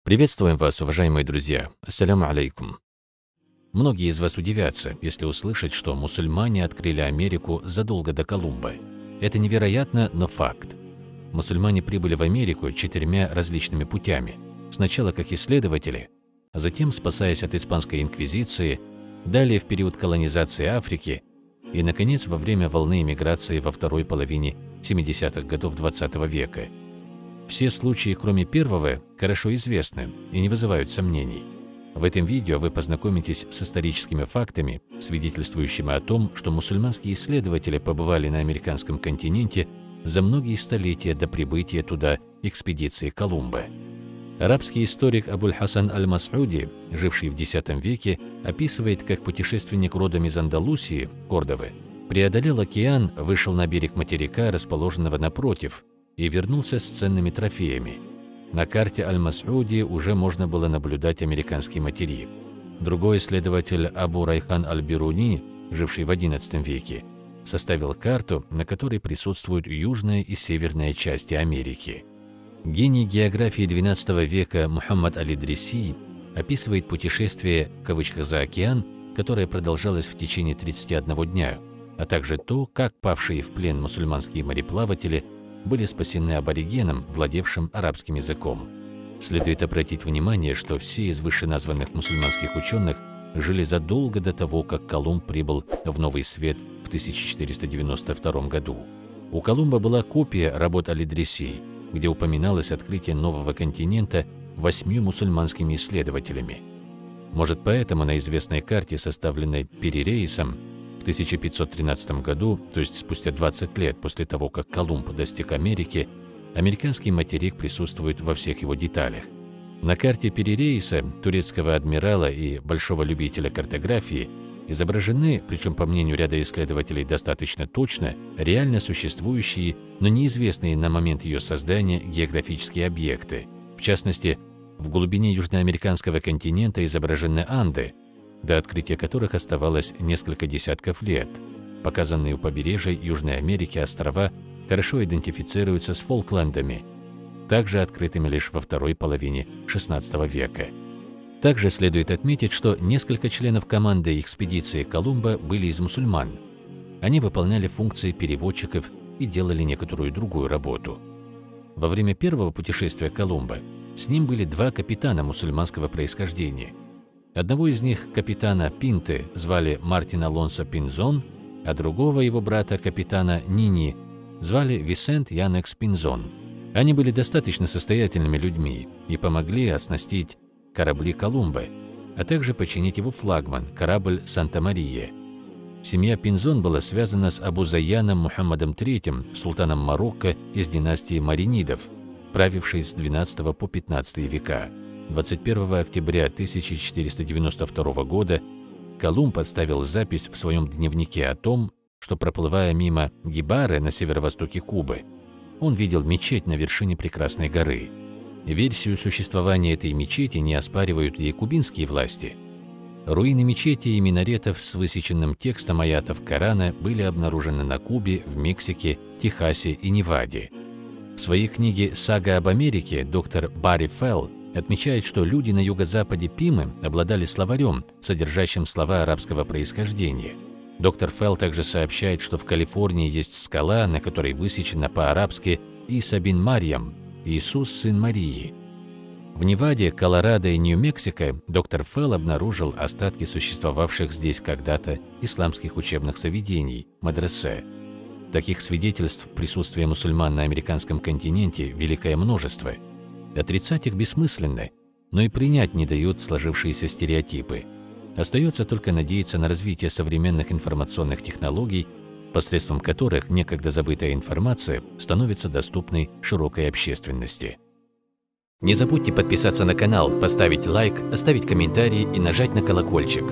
Приветствуем вас, уважаемые друзья. Ассаляму алейкум. Многие из вас удивятся, если услышать, что мусульмане открыли Америку задолго до Колумба. Это невероятно, но факт. Мусульмане прибыли в Америку 4 различными путями. Сначала как исследователи, а затем, спасаясь от испанской инквизиции, далее в период колонизации Африки и, наконец, во время волны эмиграции во второй половине 70-х годов XX века. Все случаи, кроме первого, хорошо известны и не вызывают сомнений. В этом видео вы познакомитесь с историческими фактами, свидетельствующими о том, что мусульманские исследователи побывали на американском континенте за многие столетия до прибытия туда экспедиции Колумба. Арабский историк Абуль-Хасан аль-Мас'уди, живший в X веке, описывает, как путешественник родом из Андалусии, Кордовы, преодолел океан, вышел на берег материка, расположенного напротив, и вернулся с ценными трофеями. На карте Аль-Мас'уди уже можно было наблюдать американский материк. Другой исследователь Абу Райхан аль-Бируни, живший в XI веке, составил карту, на которой присутствуют южная и северная части Америки. Гений географии XII века Мухаммад аль-Идриси описывает путешествие, в кавычках, за океан, которое продолжалось в течение 31 дня, а также то, как павшие в плен мусульманские мореплаватели были спасены аборигеном, владевшим арабским языком. Следует обратить внимание, что все из вышеназванных мусульманских ученых жили задолго до того, как Колумб прибыл в Новый Свет в 1492 году. У Колумба была копия работ аль-Идриси, где упоминалось открытие нового континента 8 мусульманскими исследователями. Может, поэтому на известной карте, составленной Перерейсом, в 1513 году, то есть спустя 20 лет после того, как Колумб достиг Америки, американский материк присутствует во всех его деталях. На карте Перерейса, турецкого адмирала и большого любителя картографии, изображены, причем по мнению ряда исследователей достаточно точно, реально существующие, но неизвестные на момент ее создания географические объекты. В частности, в глубине южноамериканского континента изображены Анды, до открытия которых оставалось несколько десятков лет. Показанные у побережья Южной Америки острова хорошо идентифицируются с Фолклендами, также открытыми лишь во второй половине XVI века. Также следует отметить, что несколько членов команды экспедиции Колумба были из мусульман. Они выполняли функции переводчиков и делали некоторую другую работу. Во время первого путешествия Колумба с ним были 2 капитана мусульманского происхождения. Одного из них, капитана Пинты, звали Мартин Алонсо Пинзон, а другого его брата, капитана Нини, звали Висент Янекс Пинзон. Они были достаточно состоятельными людьми и помогли оснастить корабли Колумба, а также починить его флагман, корабль Санта-Мария. Семья Пинзон была связана с Абу Зайяном Мухаммадом III, султаном Марокко из династии Маринидов, правившей с XII по XV века. 21 октября 1492 года Колумб оставил запись в своем дневнике о том, что, проплывая мимо Гибары на северо-востоке Кубы, он видел мечеть на вершине прекрасной горы. Версию существования этой мечети не оспаривают и кубинские власти. Руины мечети и минаретов с высеченным текстом аятов Корана были обнаружены на Кубе, в Мексике, Техасе и Неваде. В своей книге «Сага об Америке» доктор Барри Фелл отмечает, что люди на юго-западе Пимы обладали словарем, содержащим слова арабского происхождения. Доктор Фелл также сообщает, что в Калифорнии есть скала, на которой высечено по-арабски «Иса бин Марьям» – «Иисус, сын Марии». В Неваде, Колорадо и Нью-Мексико доктор Фелл обнаружил остатки существовавших здесь когда-то исламских учебных заведений – мадресе. Таких свидетельств присутствия мусульман на американском континенте великое множество. Отрицать их бессмысленно, но и принять не дают сложившиеся стереотипы. Остается только надеяться на развитие современных информационных технологий, посредством которых некогда забытая информация становится доступной широкой общественности. Не забудьте подписаться на канал, поставить лайк, оставить комментарий и нажать на колокольчик.